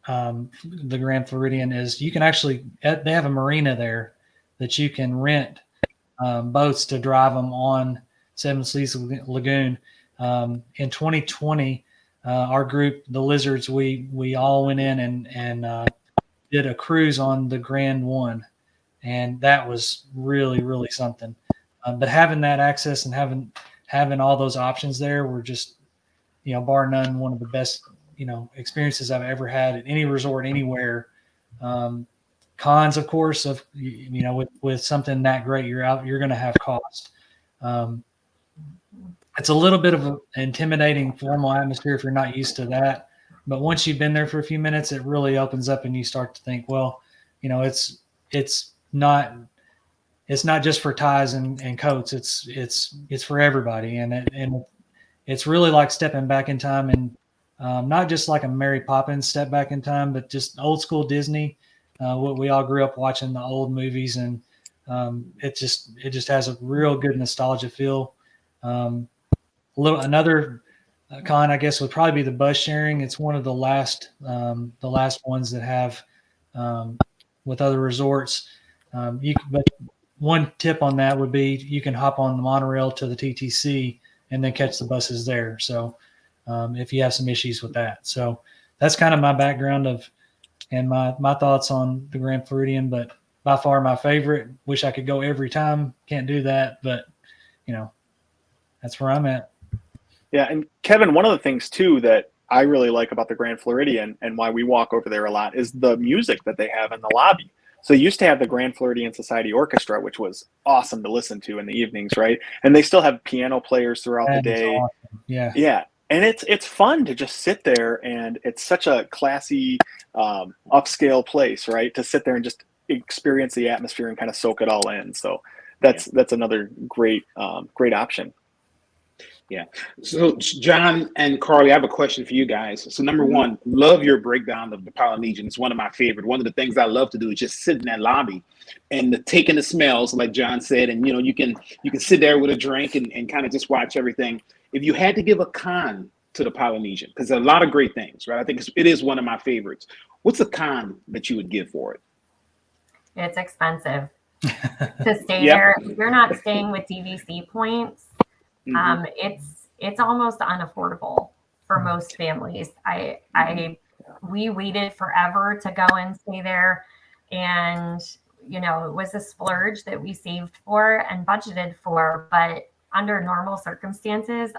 the Grand Floridian is you can actually, they have a marina there that you can rent boats to drive them on Seven Seas Lagoon. In 2020, our group, the Lizards, we all went in and did a cruise on the Grand One, and that was really, really something. But having that access and having all those options there were just, bar none, one of the best, experiences I've ever had at any resort anywhere. Cons, of course, of with something that great, you're going to have cost. It's a little bit of an intimidating formal atmosphere if you're not used to that. But once you've been there for a few minutes, it really opens up and you start to think, well, it's not just for ties and coats. It's for everybody. And it's really like stepping back in time, and not just like a Mary Poppins step back in time, but just old school Disney, what we all grew up watching, the old movies. And it just has a real good nostalgia feel. Another con, I guess, would probably be the bus sharing. It's one of the last ones that have with other resorts. But one tip on that would be you can hop on the monorail to the TTC and then catch the buses there. So if you have some issues with that, so that's kind of my background and my thoughts on the Grand Floridian. But by far my favorite. Wish I could go every time. Can't do that, but that's where I'm at. Yeah, and Kevin, one of the things too that I really like about the Grand Floridian and why we walk over there a lot is the music that they have in the lobby. So they used to have the Grand Floridian Society Orchestra, which was awesome to listen to in the evenings, right? And they still have piano players throughout the day. Awesome. Yeah. Yeah. And it's fun to just sit there, and it's such a classy, upscale place, right? To sit there and just experience the atmosphere and kind of soak it all in. So that's another great option. Yeah. So, John and Carly, I have a question for you guys. So, number one, love your breakdown of the Polynesian. It's one of my favorite. One of the things I love to do is just sit in that lobby and taking the smells, like John said, and you can sit there with a drink and kind of just watch everything. If you had to give a con to the Polynesian, because there are a lot of great things, right? I think it is one of my favorites. What's a con that you would give for it? It's expensive to stay there. You're not staying with DVC points. It's almost unaffordable for most families. We waited forever to go and stay there, and it was a splurge that we saved for and budgeted for. But under normal circumstances,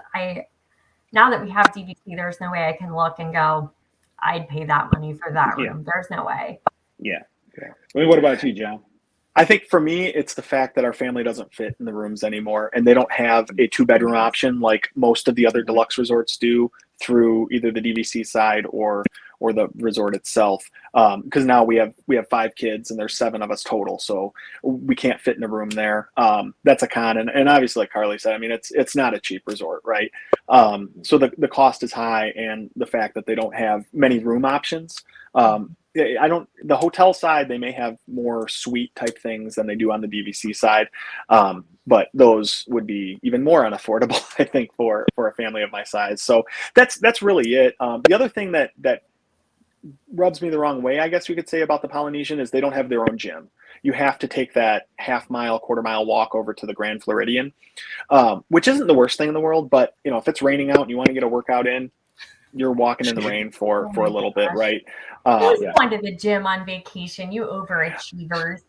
now that we have DVC, there's no way I can look and go, I'd pay that money for that room. There's no way. Yeah. Okay. Well, what about you, John? I think for me, it's the fact that our family doesn't fit in the rooms anymore, and they don't have a 2-bedroom option like most of the other deluxe resorts do through either the DVC side or the resort itself. Because now we have 5 kids and there's 7 of us total, so we can't fit in a room there. That's a con, and obviously, like Carly said, I mean it's not a cheap resort, right? So the cost is high, and the fact that they don't have many room options. The hotel side, they may have more suite type things than they do on the DVC side. But those would be even more unaffordable, I think, for a family of my size. So that's really it. The other thing that rubs me the wrong way, I guess you could say, about the Polynesian is they don't have their own gym. You have to take that half-mile, quarter-mile walk over to the Grand Floridian, which isn't the worst thing in the world. But if it's raining out and you want to get a workout in, you're walking in the rain for a little bit, right? Who's going to the gym on vacation? You overachievers.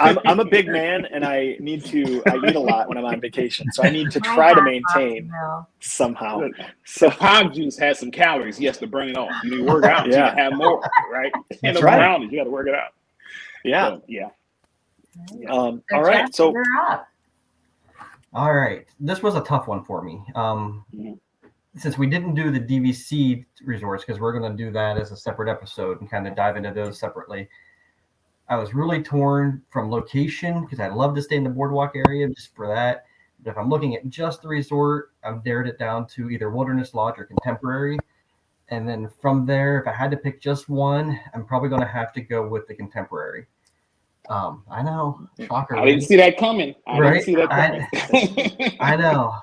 I'm a big man, and I eat a lot when I'm on vacation, so I need to try to maintain somehow. So hog juice has some calories. Yes, to burn it off. You need to work out. Yeah. You have more, right? And That's right. around it, you got to work it out. Yeah. So, yeah. All right. So you're up. All right. This was a tough one for me. Since we didn't do the DVC resorts, because we're going to do that as a separate episode and kind of dive into those separately, I was really torn from location because I'd love to stay in the boardwalk area just for that. But if I'm looking at just the resort, I've narrowed it down to either Wilderness Lodge or Contemporary. And then from there, if I had to pick just one, I'm probably going to have to go with the Contemporary. I know, shocker. I didn't see that coming. I Right? didn't see that coming. I know.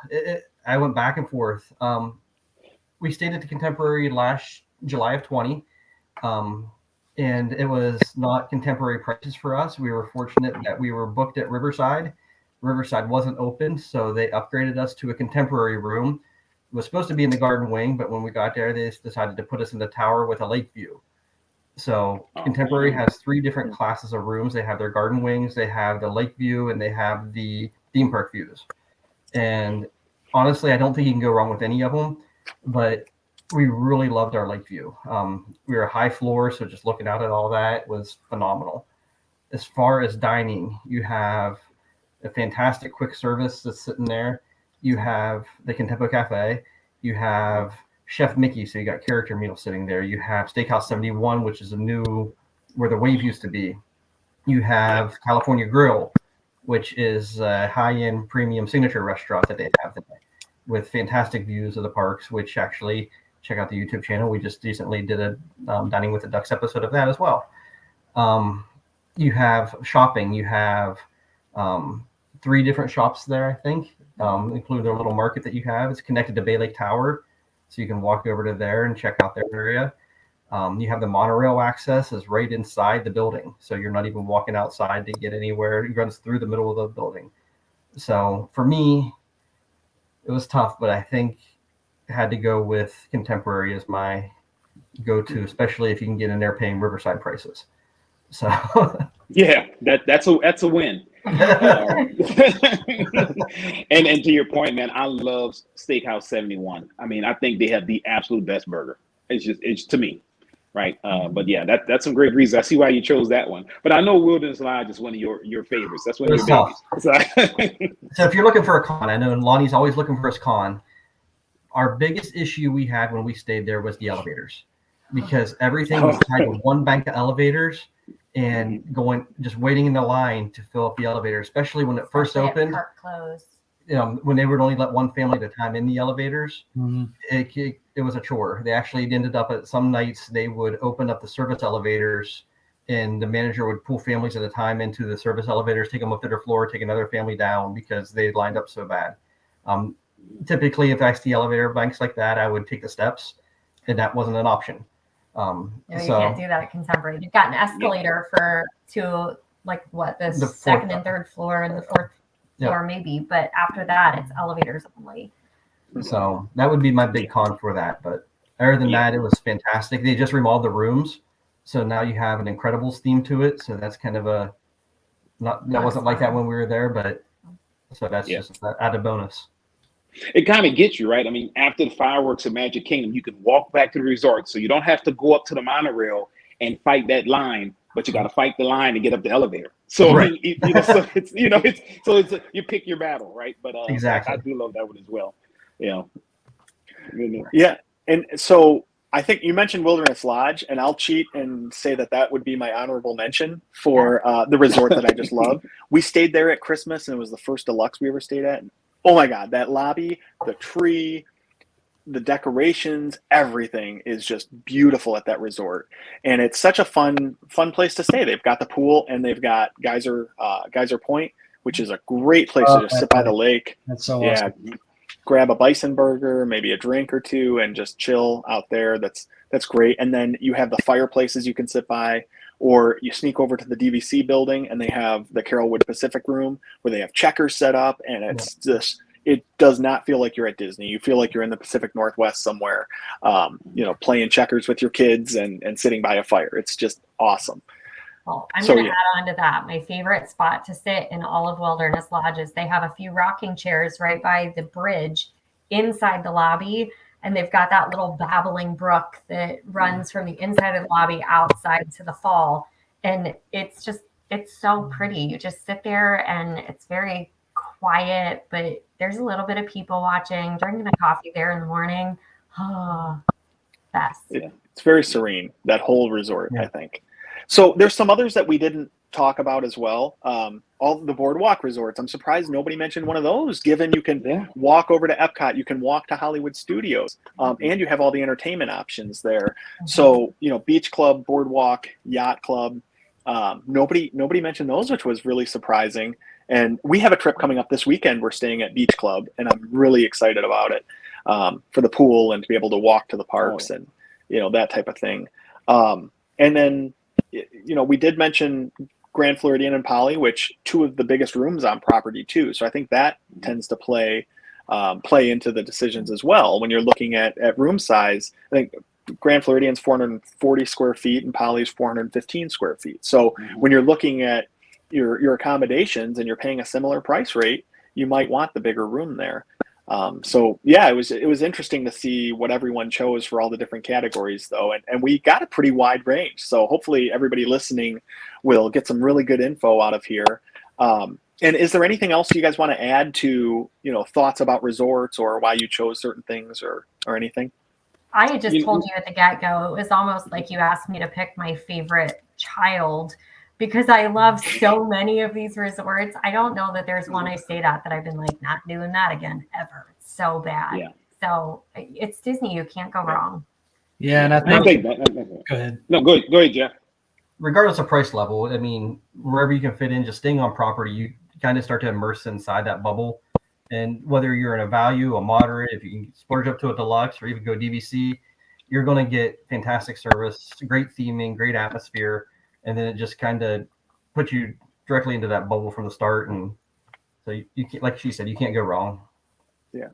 I went back and forth. We stayed at the Contemporary last July of 20, and it was not Contemporary prices for us. We were fortunate that we were booked at Riverside. Riverside wasn't open, so they upgraded us to a Contemporary room. It was supposed to be in the garden wing, but when we got there, they decided to put us in the tower with a lake view. So Contemporary has 3 different classes of rooms. They have their garden wings, they have the lake view, and they have the theme park views. And honestly, I don't think you can go wrong with any of them, but we really loved our lake view. We were a high floor, so just looking out at all that was phenomenal. As far as dining, you have a fantastic quick service that's sitting there. You have the Contempo Cafe. You have Chef Mickey, so you got character meals sitting there. You have Steakhouse 71, which is a new, where the Wave used to be. You have California Grill, which is a high-end premium signature restaurant that they have there with fantastic views of the parks, which actually, check out the YouTube channel. We just recently did a Dining with the Ducks episode of that as well. You have shopping. You have 3 different shops there, I think, including their little market that you have. It's connected to Bay Lake Tower, so you can walk over to there and check out their area. You have the monorail access is right inside the building, so you're not even walking outside to get anywhere. It runs through the middle of the building. So for me, it was tough, but I think I had to go with Contemporary as my go-to, especially if you can get in there paying Riverside prices. So yeah, that's a win. And to your point, man, I love Steakhouse 71. I mean, I think they have the absolute best burger. It's to me, right? But yeah, that's some great reasons. I see why you chose that one. But I know Wilderness Lodge is one of your favorites. That's one of your babies. So if you're looking for a con, I know Lonnie's always looking for his con. Our biggest issue we had when we stayed there was the elevators, because everything was tied to one bank of elevators and just waiting in the line to fill up the elevator, especially when it first opened. When they would only let one family at a time in the elevators, it was a chore. They actually ended up at some nights they would open up the service elevators, and the manager would pull families at a time into the service elevators, take them up to their floor, take another family down because they lined up so bad. Typically, if I see elevator banks like that, I would take the steps, and that wasn't an option. You can't do that at Contemporary. You've got an escalator to the second and third floor and the fourth floor maybe, but after that it's elevators only. So that would be my big con for that. But other than that, it was fantastic. They just remodeled the rooms, so now you have an Incredibles theme to it. So that's kind of that wasn't like that when we were there, but so that's just an added bonus. It kind of gets you, right? I mean, after the fireworks at Magic Kingdom, you can walk back to the resort. So you don't have to go up to the monorail and fight that line, but you got to fight the line to get up the elevator. So Right. so it's you pick your battle, right? But Exactly. I do love that one as well. Yeah. And so I think you mentioned Wilderness Lodge, and I'll cheat and say that would be my honorable mention for the resort that I just love. We stayed there at Christmas, and it was the first deluxe we ever stayed at. Oh my God, that lobby, the tree, the decorations, everything is just beautiful at that resort, and it's such a fun place to stay. They've got the pool, and they've got Geyser Point, which is a great place to just sit by the lake. That's so Yeah, awesome. grab a bison burger, maybe a drink or two, and just chill out there. That's great. And then you have the fireplaces you can sit by, or you sneak over to the DVC building, and they have the Carrollwood Pacific Room where they have checkers set up, and it's just, it does not feel like you're at Disney. You feel like you're in the Pacific Northwest somewhere, playing checkers with your kids and sitting by a fire. It's just awesome. Well, I'm going to add on to that. My favorite spot to sit in all of Wilderness Lodge is they have a few rocking chairs right by the bridge inside the lobby. And they've got that little babbling brook that runs from the inside of the lobby outside to the fall. And it's so pretty. You just sit there and it's very quiet, but there's a little bit of people watching, drinking a coffee there in the morning. Oh, best. Yeah, it's very serene, that whole resort, I think. So there's some others that we didn't talk about as well. All the boardwalk resorts. I'm surprised nobody mentioned one of those, given you can walk over to Epcot, you can walk to Hollywood Studios, and you have all the entertainment options there. So, Beach Club, Boardwalk, Yacht Club. Nobody mentioned those, which was really surprising. And we have a trip coming up this weekend. We're staying at Beach Club, and I'm really excited about it, for the pool and to be able to walk to the parks and, that type of thing. And then, we did mention Grand Floridian and Poly, which two of the biggest rooms on property too. So I think that tends to play into the decisions as well. When you're looking at room size, I think Grand Floridian's 440 square feet and Poly's 415 square feet. So when you're looking at your accommodations and you're paying a similar price rate, you might want the bigger room there. It was interesting to see what everyone chose for all the different categories, though, and we got a pretty wide range. So hopefully everybody listening will get some really good info out of here. And is there anything else you guys want to add to, thoughts about resorts or why you chose certain things or anything? I had just told you at the get-go, it was almost like you asked me to pick my favorite child, because I love so many of these resorts. I don't know that there's one I stayed at that I've been like, not doing that again ever. It's so bad. Yeah. So it's Disney. You can't go wrong. Yeah, and I think. Go ahead. No, go ahead, Jeff. Regardless of price level, I mean, wherever you can fit in, just staying on property, you kind of start to immerse inside that bubble. And whether you're in a value, a moderate, if you can splurge up to a deluxe or even go DVC, you're going to get fantastic service, great theming, great atmosphere. And then it just kind of puts you directly into that bubble from the start. And so you can't, like she said, you can't go wrong. Yeah.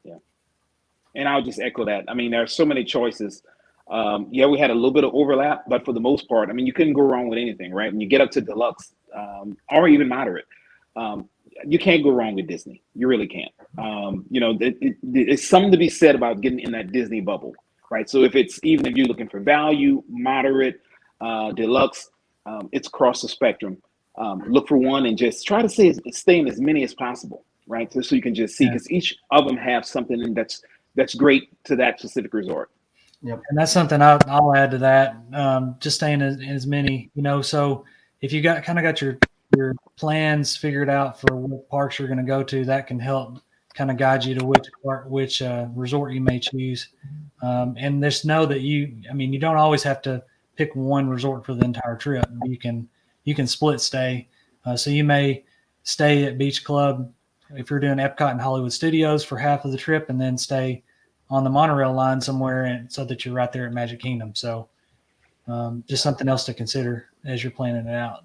And I'll just echo that. I mean, there are so many choices. We had a little bit of overlap, but for the most part, I mean, you couldn't go wrong with anything, right? When you get up to deluxe, or even moderate, you can't go wrong with Disney. You really can't. It's something to be said about getting in that Disney bubble, right? So if you're looking for value, moderate, deluxe, it's across the spectrum. Look for one and just try to stay in as many as possible, right? So you can just see, because each of them have something that's great to that specific resort. Yep. And that's something I'll add to that. Just staying as many, so if you got your plans figured out for what parks you're going to go to, that can help kind of guide you to which resort you may choose. And just know that you don't always have to pick one resort for the entire trip. You can split stay. So you may stay at Beach Club if you're doing Epcot and Hollywood Studios for half of the trip, and then stay on the monorail line somewhere, so that you're right there at Magic Kingdom. So just something else to consider as you're planning it out.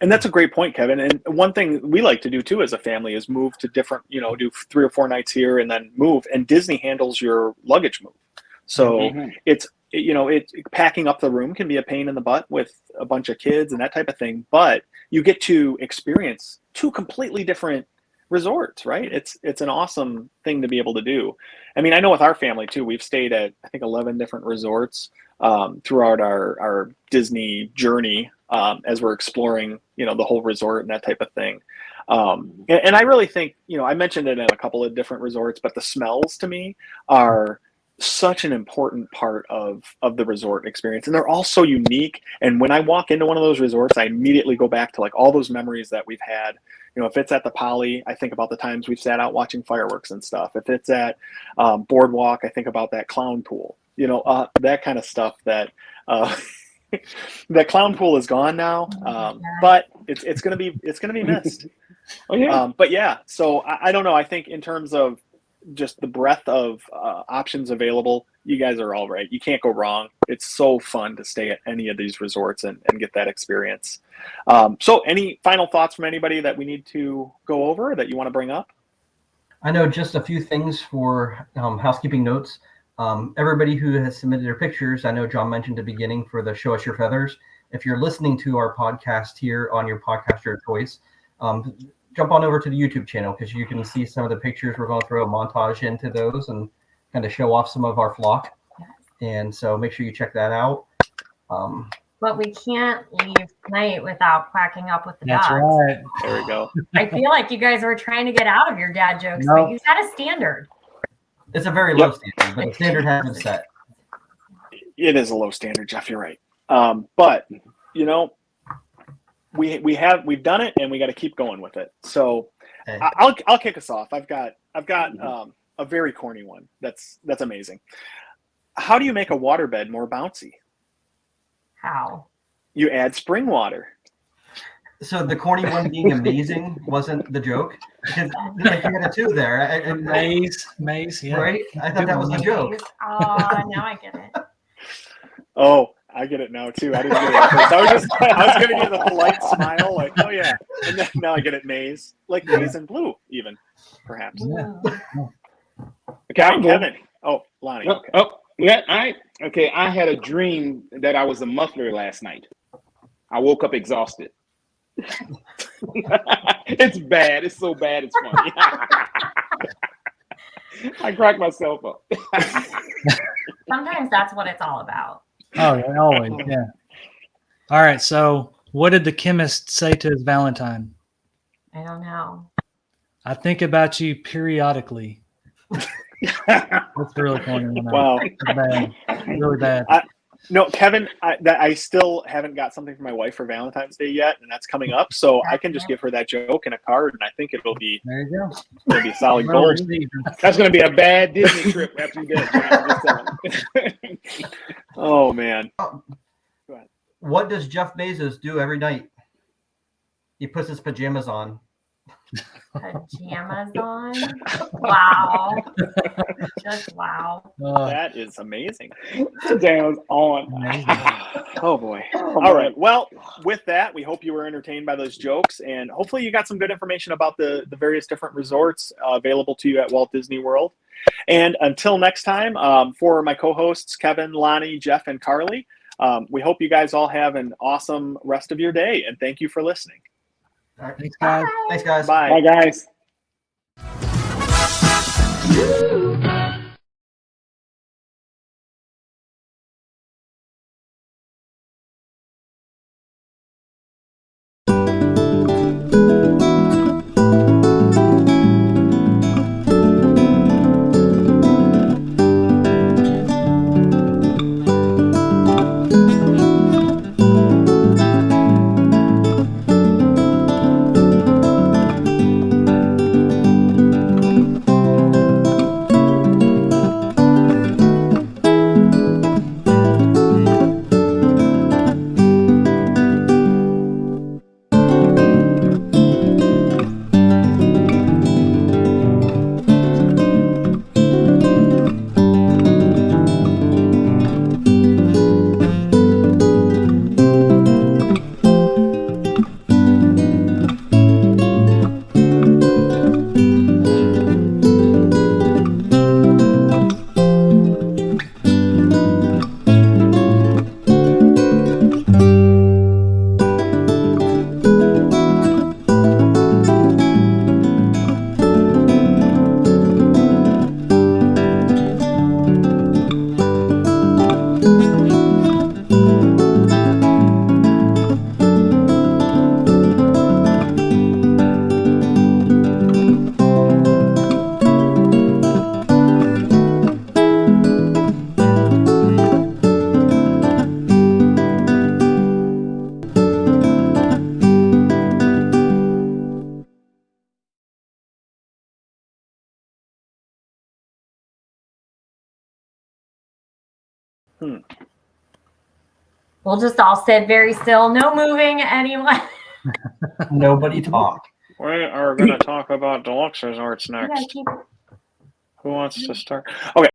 And that's a great point, Kevin. And one thing we like to do too as a family is move to different, do 3 or 4 nights here and then move. And Disney handles your luggage move. So it's packing up the room can be a pain in the butt with a bunch of kids and that type of thing. But you get to experience 2 completely different resorts, right? It's an awesome thing to be able to do. I mean, I know with our family too, we've stayed at, I think, 11 different resorts throughout our Disney journey. as we're exploring, the whole resort and that type of thing. And I really think, I mentioned it at a couple of different resorts, but the smells to me are such an important part of the resort experience, and they're all so unique. And when I walk into one of those resorts, I immediately go back to like all those memories that we've had. If it's at the Poly, I think about the times we've sat out watching fireworks and stuff. If it's at Boardwalk, I think about that clown pool, that kind of stuff. That that clown pool is gone now, but it's gonna be missed. Oh yeah. But yeah, so I don't know. I think in terms of just the breadth of options available, you guys are all right. You can't go wrong. It's so fun to stay at any of these resorts and get that experience. So any final thoughts from anybody that we need to go over that you want to bring up? I know just a few things for housekeeping notes. Everybody who has submitted their pictures, I know John mentioned at the beginning for the Show Us Your Feathers. If you're listening to our podcast here on your podcaster of choice, jump on over to the YouTube channel because you can see some of the pictures. We're going to throw a montage into those and kind of show off some of our flock. And so make sure you check that out. But we can't leave tonight without quacking up with the That's dogs. right. There we go. I feel like you guys were trying to get out of your dad jokes, No. but you set a standard. It's a very low standard, but the standard has been set. It is a low standard, Jeff. You're right. But we've done it, and we got to keep going with it. So Okay. I'll kick us off. I've got a very corny one. That's amazing. How do you make a waterbed more bouncy? How? You add spring water. So the corny one being amazing wasn't the joke because like you had a two there, and Maze, yeah. right? I thought that was the joke. Oh, now I get it. Oh, I get it now too. I didn't get it at first. I was giving you the polite smile, like, oh yeah, and then now I get it maize, like maize and blue, even perhaps. Yeah. Okay, I'm Kevin. Oh, Lonnie. Okay. Oh, yeah. All right. Okay, I had a dream that I was a muffler last night. I woke up exhausted. It's bad. It's so bad. It's funny. I cracked myself up. Sometimes that's what it's all about. Oh, yeah, always. Yeah. All right. So, what did the chemist say to his Valentine? I don't know. I think about you periodically. That's really corny. Wow. Bad. Really bad. No, Kevin, I still haven't got something for my wife for Valentine's Day yet, and that's coming up. So I can just give her that joke and a card, and I think it'll be There you go. it'll be solid gold. That's going to be a bad Disney trip after you get it. Oh man. What does Jeff Bezos do every night? He puts his pajamas on. Pajamas on? Wow. Just wow. That is amazing. Damn, on. Amazing. Oh boy. All right. Well, with that, we hope you were entertained by those jokes, and hopefully you got some good information about the various different resorts available to you at Walt Disney World. And until next time, for my co-hosts, Kevin, Lonnie, Jeff, and Carly, we hope you guys all have an awesome rest of your day, and thank you for listening. All right. Thanks, guys. Thanks, guys. Bye. Bye, guys. We'll just all sit very still, no moving, anyone. Nobody talk. We are going to talk about deluxe resorts Yeah, next. keep Who wants to start? Okay.